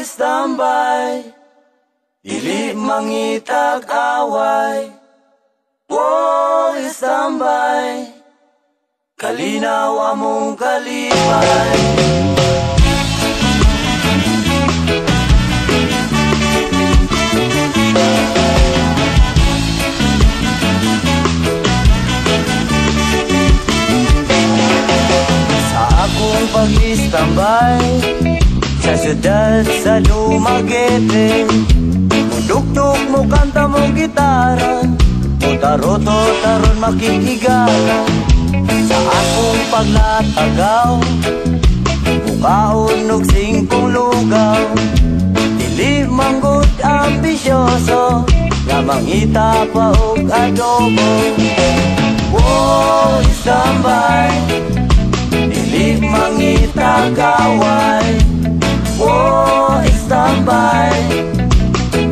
standby, dili mangitag away. Woy, standby, kalinaw among kalipay. Sa akong pag-istambay sa syudad sa Dumaguete, mudugtog mo kanta mo gitara, mutaroto taron makikigala. Sa akong paglatagaw, mukaon og singkong lugaw, dili manggod ambisyoso, nga mangita pa og adobo. Woy, standby, dili mangita kaway. Woy, standby,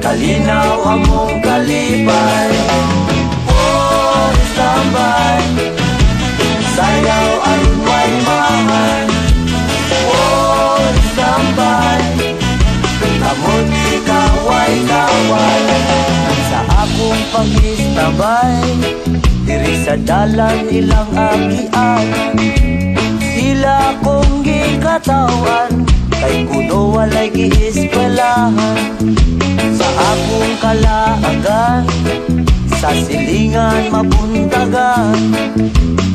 kalinaw among kalipay. Woy, standby, sayaw aron way mahan. Woy, standby, amon ikaway-kaway. Sa akong pag-istabay, diri sa dalan ilang agian, sila kong gikatawan, kay kuno walay giiskwelahan. Sa akong kalaagan, sa silingan mabuntagan,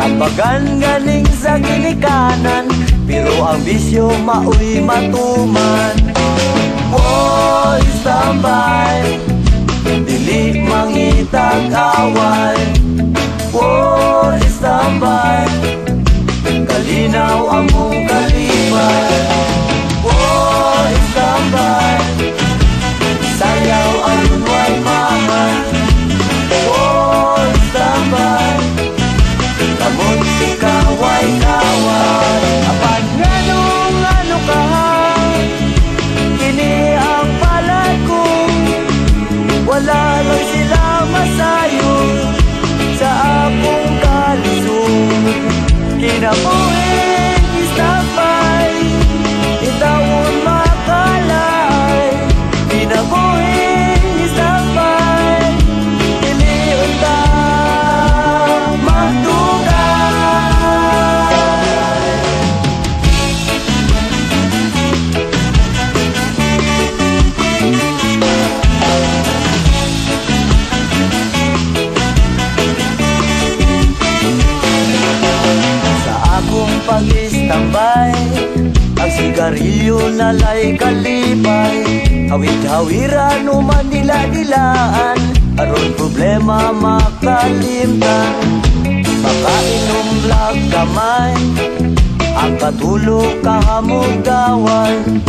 tabagan ganing sa ginikanan, pero ang bisyo maoy matuman. Woy, standby, dili mangitag away. Woy, standby, kalinaw among kalipay. Woy, standby, sayaw aron way mahan. Woy, standby, kamot ikaway-kaway. Apan nganong ano ka, kini ang palad ko, wala lang sila masayo sa akong kalisod. Kinabuhin istapay, itawon makalay. Kinabuhin istapay, iliyon ta magdugay. Sa akong pag-istambay, ang sigarilyo nalay kalipay. Hawid-hawiran o manila-dilaan, aron problema makalimtan. Makainom lag kamay, ang katulog kahamog gawan.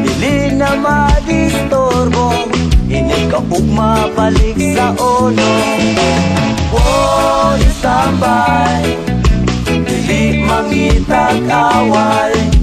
Dili na madistorbo, hindi ka ugma balik sa uno. Woy, standby, dili mangitag away.